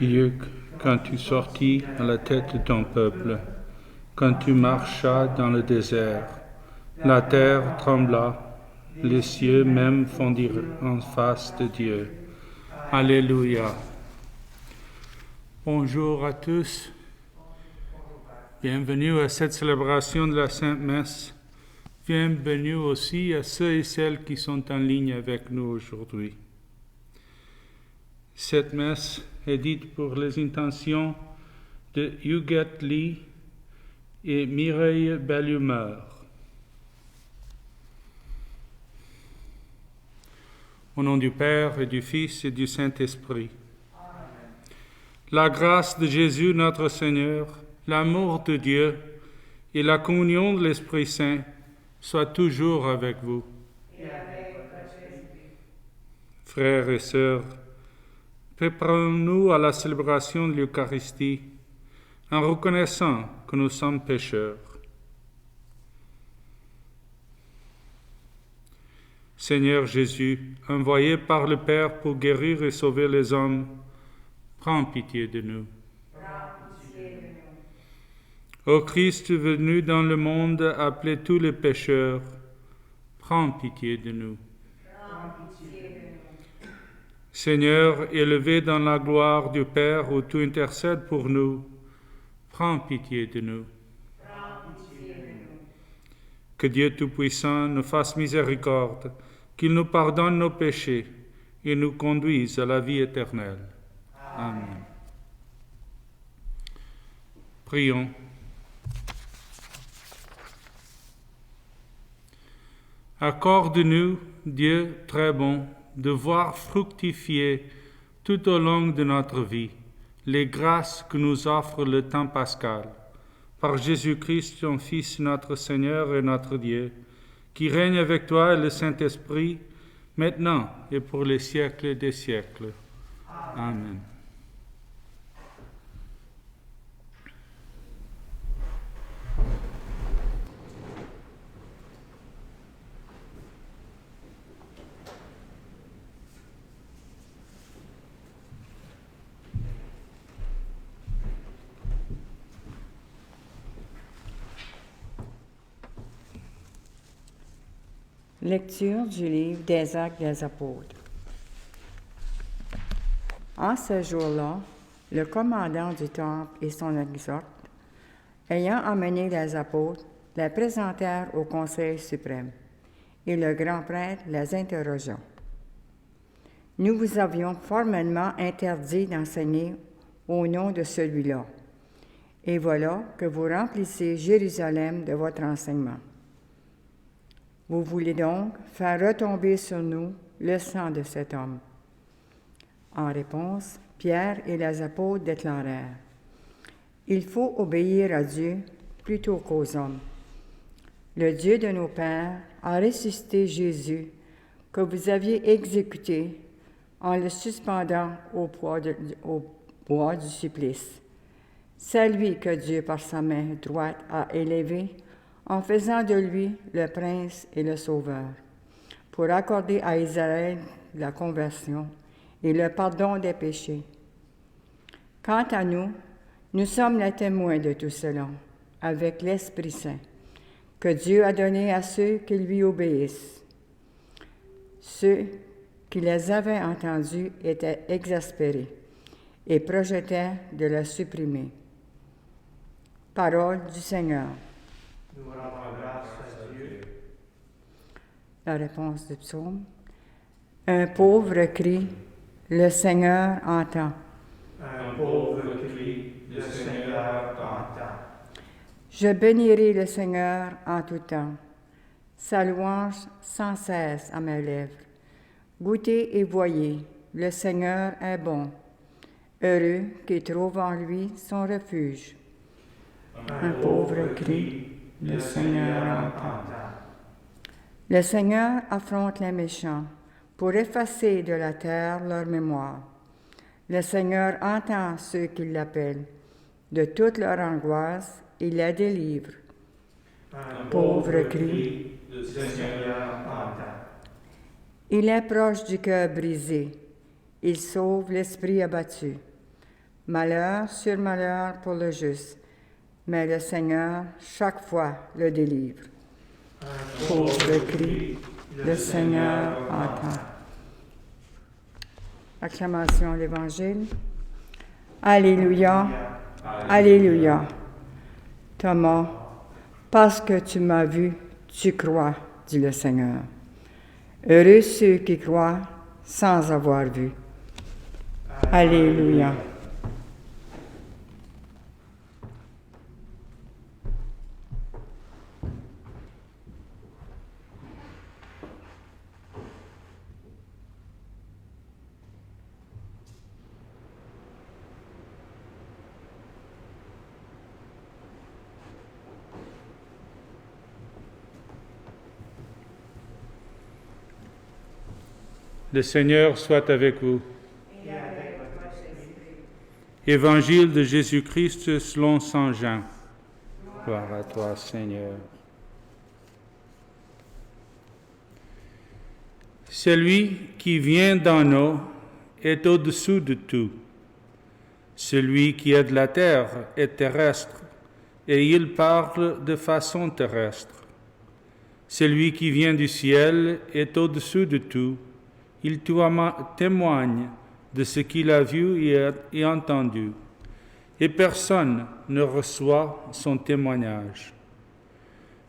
Dieu, quand tu sortis à la tête de ton peuple, quand tu marchas dans le désert, la terre trembla, les cieux même fondirent en face de Dieu. Alléluia. Bonjour à tous. Bienvenue à cette célébration de la Sainte Messe. Bienvenue aussi à ceux et celles qui sont en ligne avec nous aujourd'hui. Cette messe est dite pour les intentions de Huguette Lee et Mireille Bellumeur. Au nom du Père et du Fils et du Saint-Esprit. Amen. La grâce de Jésus notre Seigneur, l'amour de Dieu et la communion de l'Esprit Saint soient toujours avec vous. Et avec votre esprit. Frères et sœurs, préparons-nous à la célébration de l'Eucharistie en reconnaissant que nous sommes pécheurs. Seigneur Jésus, envoyé par le Père pour guérir et sauver les hommes, prends pitié de nous. Ô Christ venu dans le monde appeler tous les pécheurs, prends pitié de nous. Seigneur, élevé dans la gloire du Père où tu intercèdes pour nous, prends pitié de nous. Que Dieu Tout-Puissant nous fasse miséricorde, qu'il nous pardonne nos péchés et nous conduise à la vie éternelle. Amen. Prions. Accorde-nous, Dieu très bon, de voir fructifier tout au long de notre vie les grâces que nous offre le temps pascal, par Jésus-Christ, ton Fils, notre Seigneur et notre Dieu, qui règne avec toi et le Saint-Esprit, maintenant et pour les siècles des siècles. Amen. Lecture du livre des Actes des Apôtres. En ce jour-là, le commandant du temple et son exorte, ayant amené les apôtres, les présentèrent au Conseil suprême, et le grand prêtre les interrogea. « Nous vous avions formellement interdit d'enseigner au nom de celui-là, et voilà que vous remplissez Jérusalem de votre enseignement. Vous voulez donc faire retomber sur nous le sang de cet homme. » En réponse, Pierre et les apôtres déclarèrent : « Il faut obéir à Dieu plutôt qu'aux hommes. Le Dieu de nos pères a ressuscité Jésus, que vous aviez exécuté en le suspendant au bois du supplice. C'est lui que Dieu, par sa main droite, a élevé, en faisant de lui le prince et le sauveur, pour accorder à Israël la conversion et le pardon des péchés. Quant à nous, nous sommes les témoins de tout cela, avec l'Esprit Saint, que Dieu a donné à ceux qui lui obéissent. Ceux qui les avaient entendus étaient exaspérés et projetaient de la supprimer. Parole du Seigneur. Nous rendons grâce à Dieu. La réponse du psaume. Un pauvre crie, le Seigneur entend. Un pauvre crie, le Seigneur entend. Je bénirai le Seigneur en tout temps. Sa louange sans cesse à mes lèvres. Goûtez et voyez, le Seigneur est bon. Heureux qui trouve en lui son refuge. Un pauvre crie, le Seigneur entend. Le Seigneur affronte les méchants pour effacer de la terre leur mémoire. Le Seigneur entend ceux qui l'appellent. De toute leur angoisse, il les délivre. Un Pauvre cri, le Seigneur entend. Il est proche du cœur brisé. Il sauve l'esprit abattu. Malheur sur malheur pour le juste, mais le Seigneur chaque fois le délivre. Pauvre cri, le Seigneur entend. Acclamation à l'Évangile. Alléluia, Alléluia. Thomas, parce que tu m'as vu, tu crois, dit le Seigneur. Heureux ceux qui croient sans avoir vu. Alléluia. Le Seigneur soit avec vous. Évangile de Jésus-Christ selon saint Jean. Gloire à toi, Seigneur. Celui qui vient d'en haut est au-dessous de tout. Celui qui est de la terre est terrestre, et il parle de façon terrestre. Celui qui vient du ciel est au-dessous de tout. Il témoigne de ce qu'il a vu et entendu, et personne ne reçoit son témoignage.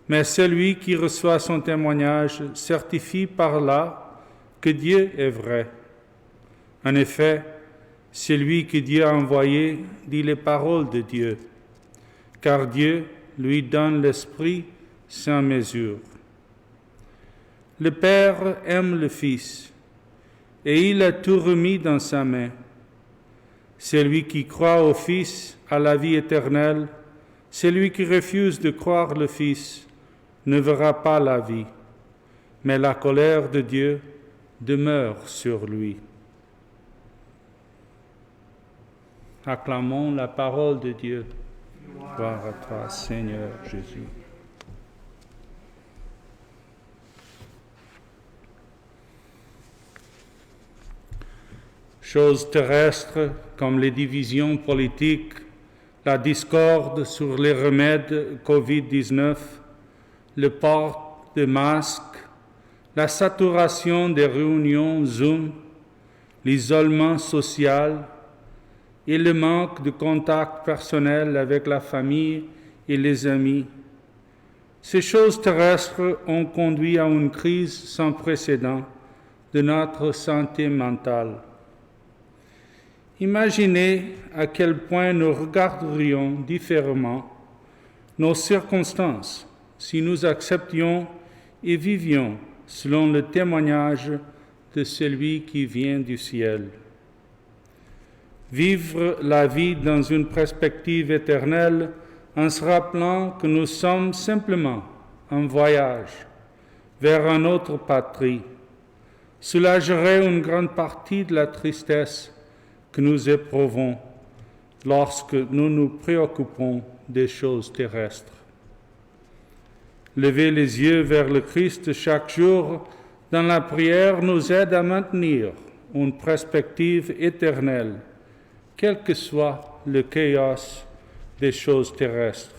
Mais celui qui reçoit son témoignage certifie par là que Dieu est vrai. En effet, celui que Dieu a envoyé dit les paroles de Dieu, car Dieu lui donne l'Esprit sans mesure. Le Père aime le Fils, et il a tout remis dans sa main. Celui qui croit au Fils a la vie éternelle. Celui qui refuse de croire le Fils ne verra pas la vie, mais la colère de Dieu demeure sur lui. Acclamons la parole de Dieu. Gloire à toi, Seigneur Jésus. Choses terrestres comme les divisions politiques, la discorde sur les remèdes Covid-19, le port de masques, la saturation des réunions Zoom, l'isolement social et le manque de contact personnel avec la famille et les amis. Ces choses terrestres ont conduit à une crise sans précédent de notre santé mentale. Imaginez à quel point nous regarderions différemment nos circonstances si nous acceptions et vivions selon le témoignage de celui qui vient du ciel. Vivre la vie dans une perspective éternelle en se rappelant que nous sommes simplement en voyage vers une autre patrie soulagerait une grande partie de la tristesse que nous éprouvons lorsque nous nous préoccupons des choses terrestres. Lever les yeux vers le Christ chaque jour dans la prière nous aide à maintenir une perspective éternelle, quel que soit le chaos des choses terrestres.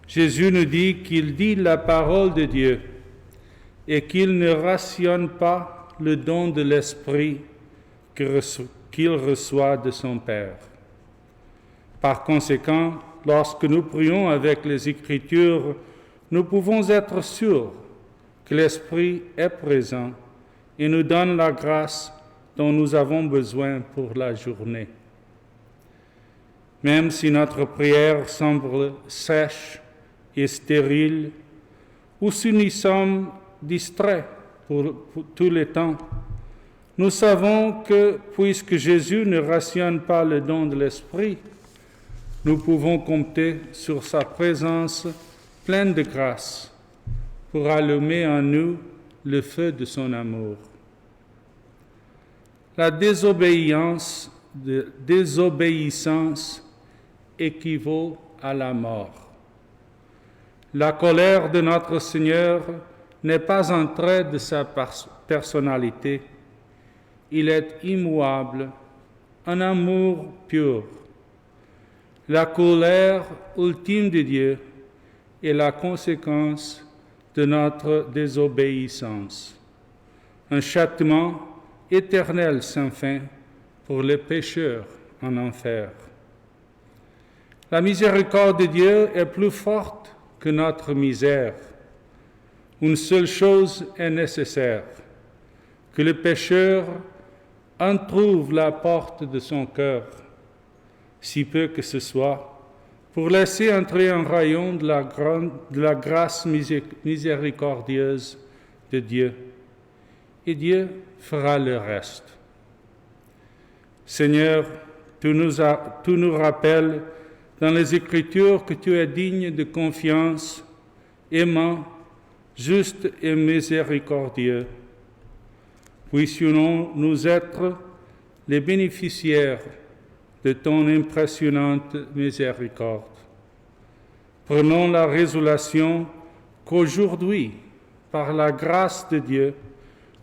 Jésus nous dit qu'il dit la parole de Dieu et qu'il ne rationne pas le don de l'Esprit qu'il reçoit de son Père. Par conséquent, lorsque nous prions avec les Écritures, nous pouvons être sûrs que l'Esprit est présent et nous donne la grâce dont nous avons besoin pour la journée. Même si notre prière semble sèche et stérile, ou si nous sommes distraits pour tout le temps, nous savons que, puisque Jésus ne rationne pas le don de l'Esprit, nous pouvons compter sur sa présence pleine de grâce pour allumer en nous le feu de son amour. La désobéissance équivaut à la mort. La colère de notre Seigneur n'est pas un trait de sa personnalité. Il est immuable un amour pur. La colère ultime de Dieu est la conséquence de notre désobéissance. Un châtiment éternel sans fin pour les pécheurs en enfer. La miséricorde de Dieu est plus forte que notre misère. Une seule chose est nécessaire, que le pécheur entr'ouvre la porte de son cœur, si peu que ce soit, pour laisser entrer un rayon de la grâce miséricordieuse de Dieu. Et Dieu fera le reste. Seigneur, tu nous rappelles dans les Écritures que tu es digne de confiance, aimant, juste et miséricordieux. Puissions-nous être les bénéficiaires de ton impressionnante miséricorde. Prenons la résolution qu'aujourd'hui, par la grâce de Dieu,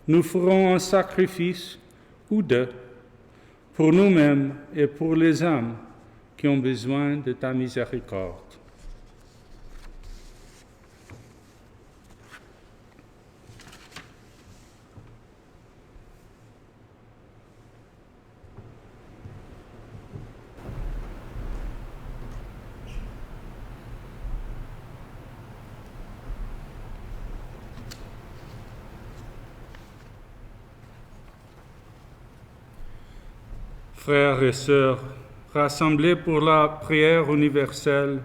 nous ferons un sacrifice ou deux pour nous-mêmes et pour les âmes qui ont besoin de ta miséricorde. Frères et sœurs, rassemblés pour la prière universelle,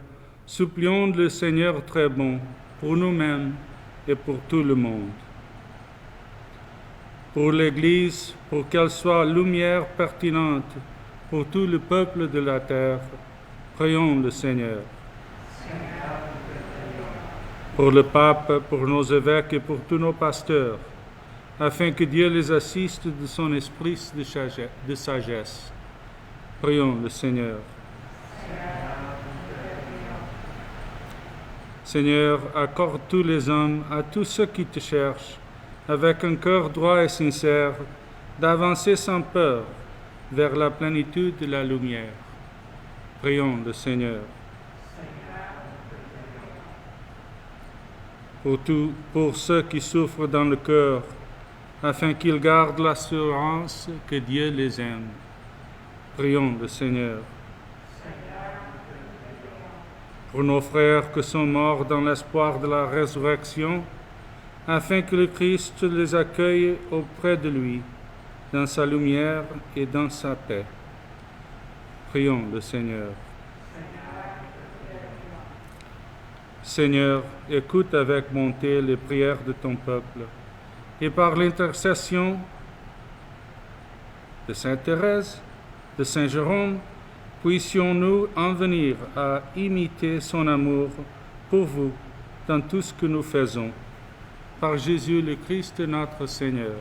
supplions le Seigneur très bon pour nous-mêmes et pour tout le monde. Pour l'Église, pour qu'elle soit lumière pertinente pour tout le peuple de la terre, prions le Seigneur. Pour le pape, pour nos évêques et pour tous nos pasteurs, afin que Dieu les assiste de son esprit de sagesse. Prions le Seigneur. Seigneur, accorde tous les hommes, à tous ceux qui te cherchent, avec un cœur droit et sincère, d'avancer sans peur vers la plénitude de la lumière. Prions le Seigneur. Pour ceux qui souffrent dans le cœur, afin qu'ils gardent l'assurance que Dieu les aime. Prions le Seigneur. Pour nos frères qui sont morts dans l'espoir de la résurrection, afin que le Christ les accueille auprès de lui, dans sa lumière et dans sa paix. Prions le Seigneur. Seigneur, écoute avec bonté les prières de ton peuple, et par l'intercession de Sainte Thérèse, de Saint Jérôme, puissions-nous en venir à imiter son amour pour vous dans tout ce que nous faisons. Par Jésus le Christ notre Seigneur.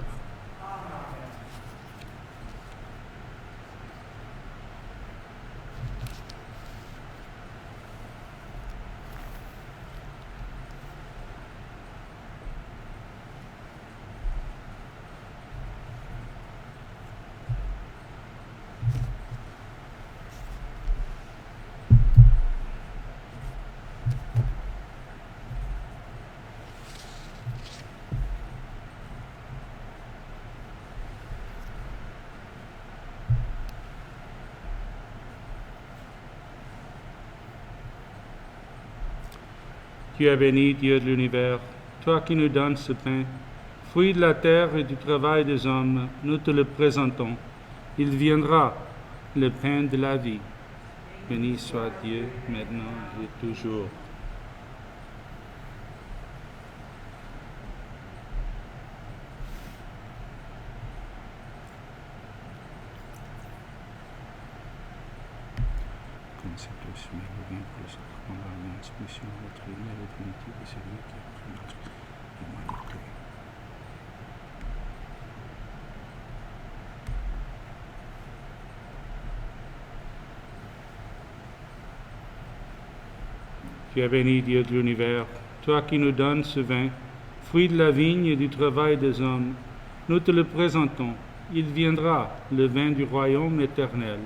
Tu es béni, Dieu de l'univers, toi qui nous donnes ce pain, fruit de la terre et du travail des hommes, nous te le présentons. Il viendra, le pain de la vie. Béni soit Dieu, maintenant et toujours. Comme c'est aussi le bien pour le sacrement de la transmission de notre vie à la définitive de celui qui a pris notre humanité. Tu es béni, Dieu de l'univers, toi qui nous donnes ce vin, fruit de la vigne et du travail des hommes. Nous te le présentons. il viendra, le vin du royaume éternel.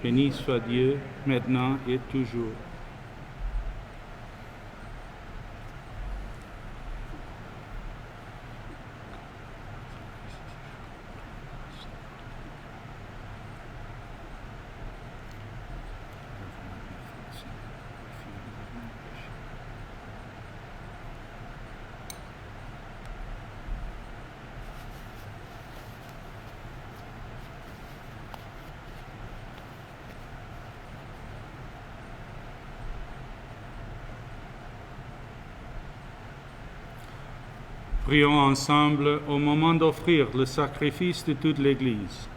Béni soit Dieu, maintenant et toujours. Prions ensemble au moment d'offrir le sacrifice de toute l'Église.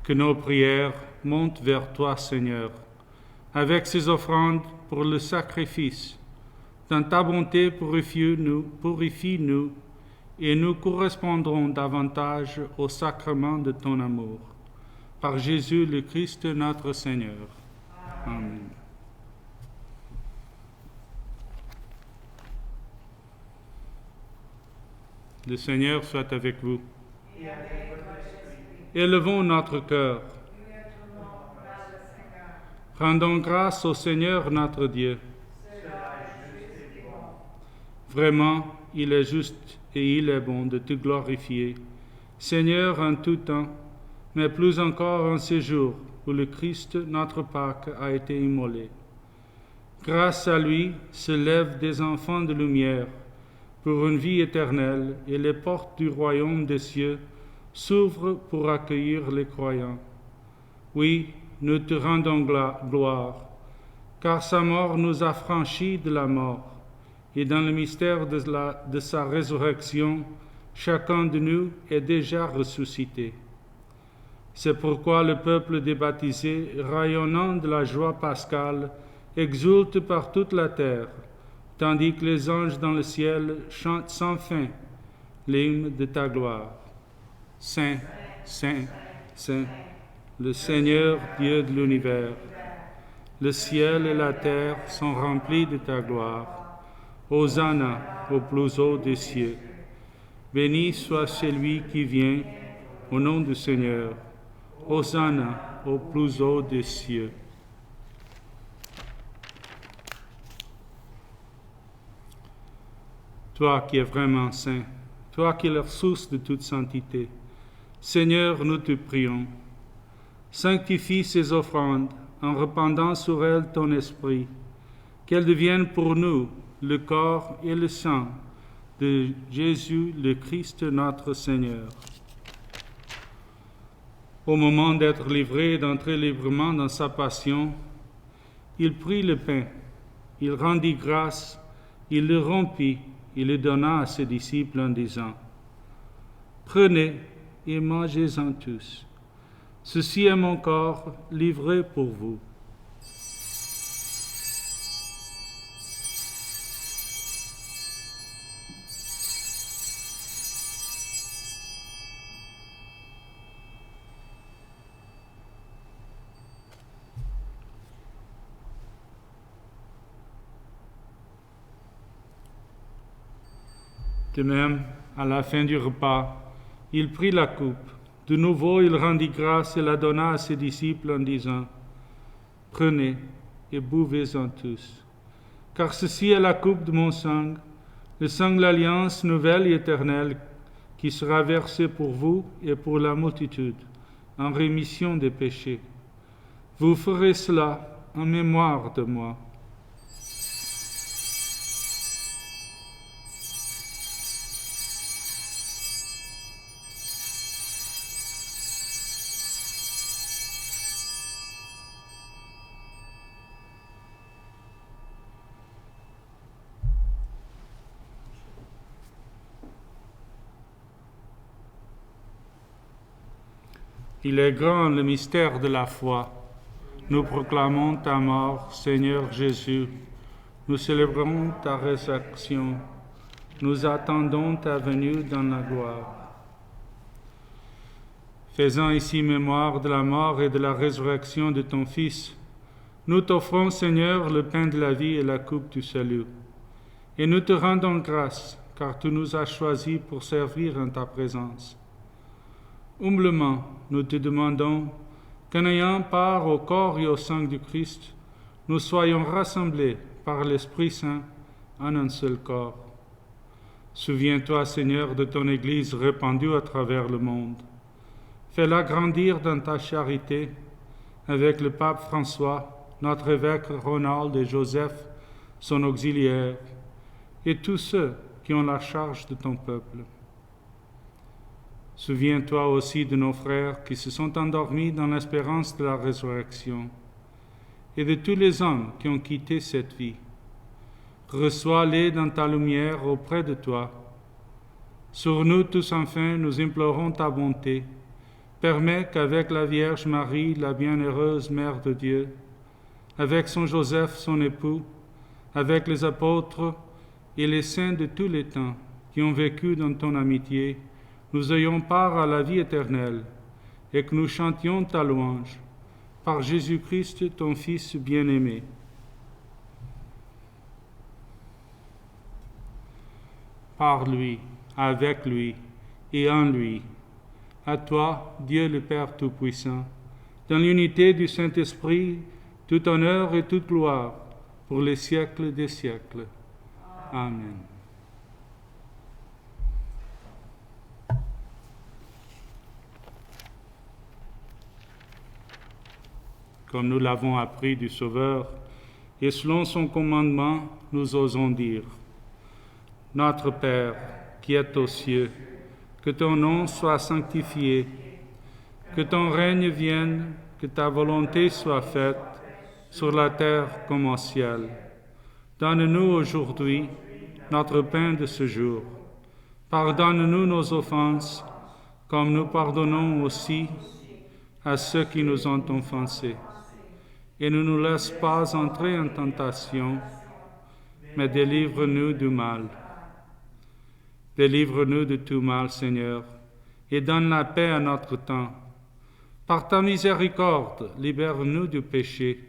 Que nos prières montent vers toi, Seigneur, avec ces offrandes pour le sacrifice. Dans ta bonté, purifie-nous, et nous correspondrons davantage au sacrement de ton amour. Par Jésus le Christ, notre Seigneur. Amen. Le Seigneur soit avec vous. Élevons notre cœur. Rendons grâce au Seigneur notre Dieu. Vraiment, il est juste et il est bon de te glorifier, Seigneur, en tout temps, mais plus encore en ces jours où le Christ, notre Pâque, a été immolé. Grâce à lui se lèvent des enfants de lumière pour une vie éternelle, et les portes du royaume des cieux s'ouvrent pour accueillir les croyants. Oui, nous te rendons gloire, car sa mort nous a franchis de la mort, et dans le mystère de sa résurrection, chacun de nous est déjà ressuscité. C'est pourquoi le peuple des baptisés, rayonnant de la joie pascale, exulte par toute la terre, tandis que les anges dans le ciel chantent sans fin l'hymne de ta gloire. Saint, Saint, Saint, le Seigneur Dieu de l'univers. Le ciel et la terre sont remplis de ta gloire. Hosanna au plus haut des cieux. Béni soit celui qui vient au nom du Seigneur. Hosanna au plus haut des cieux. Toi qui es vraiment saint, toi qui es la source de toute sainteté, Seigneur, nous te prions. Sanctifie ces offrandes en répandant sur elles ton esprit, qu'elles deviennent pour nous le corps et le sang de Jésus le Christ notre Seigneur. Au moment d'être livré et d'entrer librement dans sa passion, il prit le pain, il rendit grâce, il le rompit, il le donna à ses disciples en disant, « Prenez et mangez-en tous. Ceci est mon corps livré pour vous. » De même, à la fin du repas, il prit la coupe. De nouveau, il rendit grâce et la donna à ses disciples en disant, « Prenez et buvez-en tous, car ceci est la coupe de mon sang, le sang de l'alliance nouvelle et éternelle, qui sera versé pour vous et pour la multitude, en rémission des péchés. Vous ferez cela en mémoire de moi. » Il est grand le mystère de la foi. Nous proclamons ta mort, Seigneur Jésus. Nous célébrons ta résurrection. Nous attendons ta venue dans la gloire. Faisant ici mémoire de la mort et de la résurrection de ton Fils, nous t'offrons, Seigneur, le pain de la vie et la coupe du salut. Et nous te rendons grâce, car tu nous as choisis pour servir en ta présence. Humblement, nous te demandons qu'en ayant part au corps et au sang du Christ, nous soyons rassemblés par l'Esprit Saint en un seul corps. Souviens-toi, Seigneur, de ton Église répandue à travers le monde. Fais-la grandir dans ta charité avec le pape François, notre évêque Ronald et Joseph, son auxiliaire, et tous ceux qui ont la charge de ton peuple. Souviens-toi aussi de nos frères qui se sont endormis dans l'espérance de la résurrection, et de tous les hommes qui ont quitté cette vie. Reçois-les dans ta lumière auprès de toi. Sur nous tous enfin, nous implorons ta bonté. Permets qu'avec la Vierge Marie, la bienheureuse Mère de Dieu, avec son Joseph, son époux, avec les apôtres et les saints de tous les temps qui ont vécu dans ton amitié, nous ayons part à la vie éternelle et que nous chantions ta louange. Par Jésus-Christ, ton Fils bien-aimé. Par lui, avec lui et en lui. À toi, Dieu le Père Tout-Puissant, dans l'unité du Saint-Esprit, tout honneur et toute gloire pour les siècles des siècles. Amen. Comme nous l'avons appris du Sauveur, et selon son commandement, nous osons dire: Notre Père, qui es aux cieux, que ton nom soit sanctifié, que ton règne vienne, que ta volonté soit faite, sur la terre comme au ciel. Donne-nous aujourd'hui notre pain de ce jour. Pardonne-nous nos offenses, comme nous pardonnons aussi à ceux qui nous ont offensés. Et ne nous laisse pas entrer en tentation, mais délivre-nous du mal. Délivre-nous de tout mal, Seigneur, et donne la paix à notre temps. Par ta miséricorde, libère-nous du péché.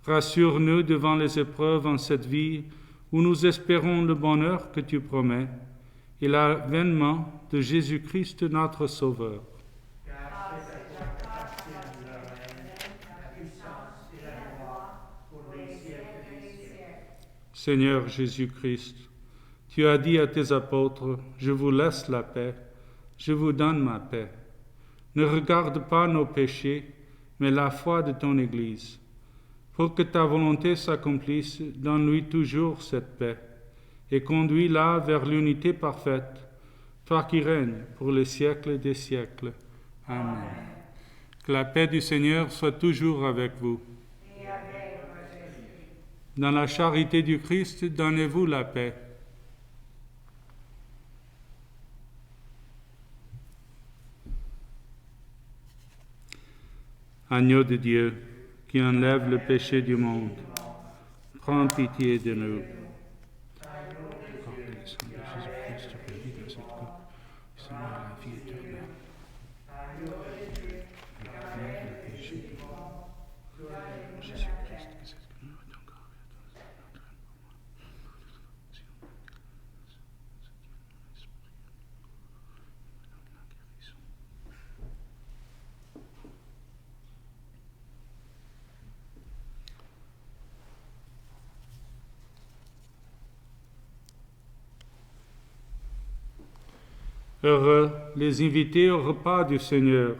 Rassure-nous devant les épreuves en cette vie où nous espérons le bonheur que tu promets et l'avènement de Jésus-Christ notre Sauveur. Seigneur Jésus-Christ, tu as dit à tes apôtres, « Je vous laisse la paix, je vous donne ma paix. Ne regarde pas nos péchés, mais la foi de ton Église. Pour que ta volonté s'accomplisse, donne-lui toujours cette paix, et conduis-la vers l'unité parfaite, toi qui règnes pour les siècles des siècles. Amen. Que la paix du Seigneur soit toujours avec vous. Dans la charité du Christ, donnez-vous la paix. Agneau de Dieu, qui enlève le péché du monde, prends pitié de nous. Heureux les invités au repas du Seigneur.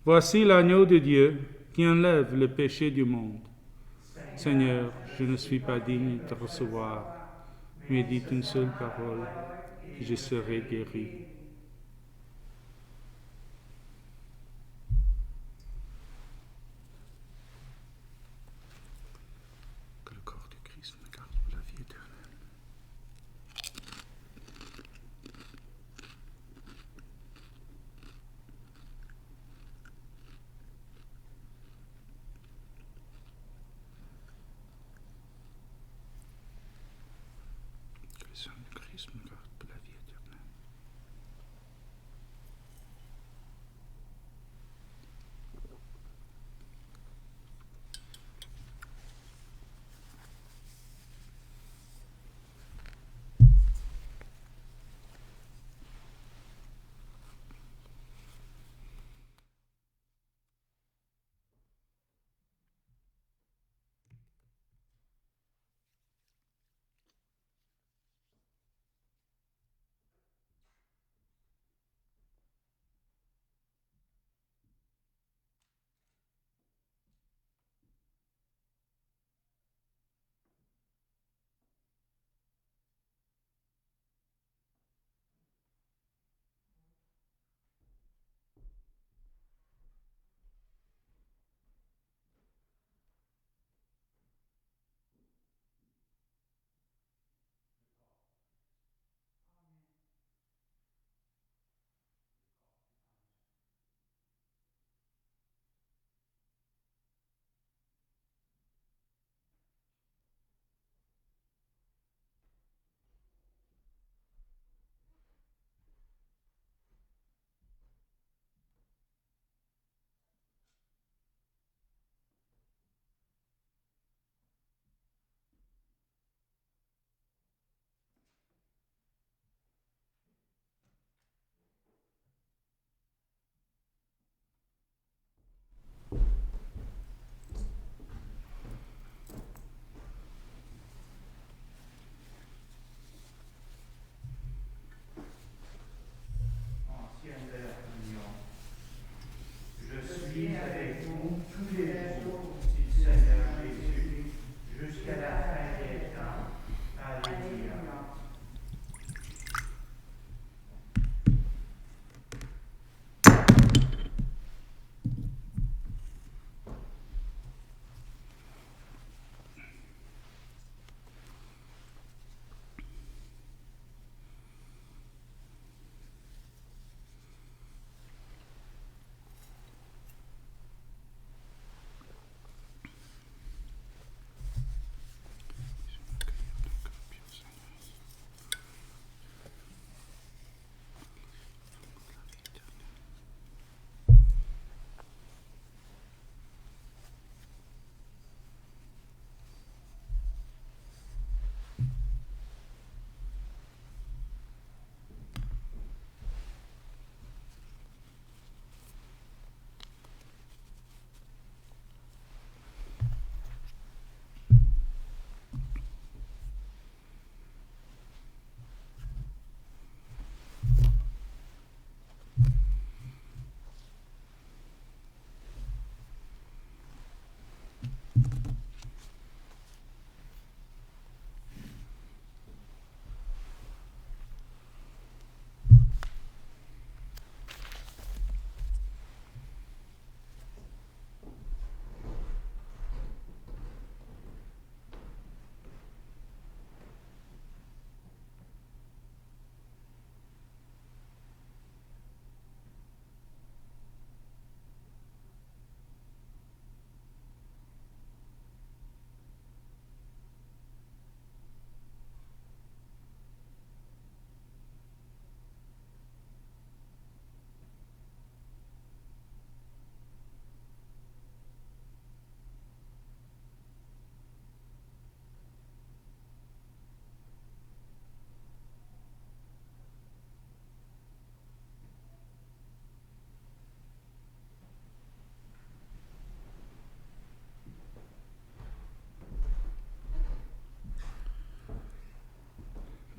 Voici l'agneau de Dieu qui enlève le péché du monde. Seigneur, je ne suis pas digne de te recevoir, mais dis une seule parole et je serai guéri. Que le corps du Christ me garde pour la vie éternelle. Que le sang du Christ me garde pour la vie éternelle. vis avec nous tous les jours du Seigneur Jésus, jusqu'à la fin des temps. Alléluia.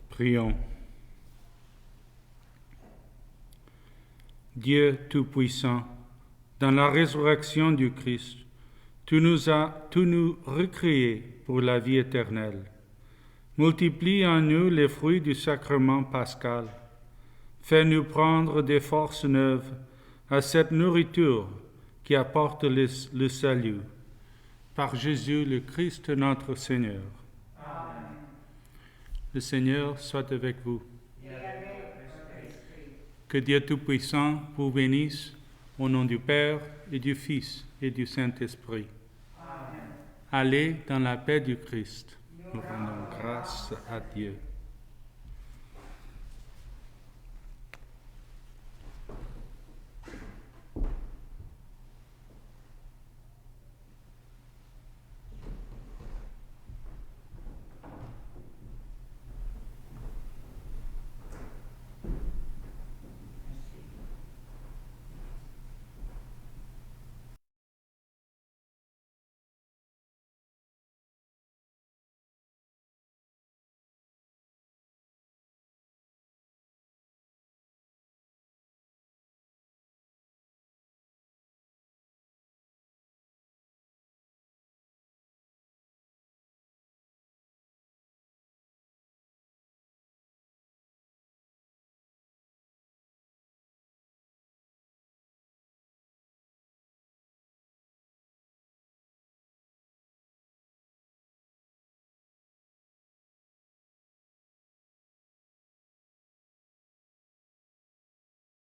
Prions. Dieu Tout-Puissant, dans la résurrection du Christ, tu nous recréés pour la vie éternelle. Multiplie en nous les fruits du sacrement pascal. Fais-nous prendre des forces neuves à cette nourriture qui apporte le salut. Par Jésus le Christ notre Seigneur. Amen. Le Seigneur soit avec vous. Que Dieu Tout-Puissant vous bénisse au nom du Père et du Fils et du Saint-Esprit. Amen. Allez dans la paix du Christ. Nous rendons grâce à Dieu.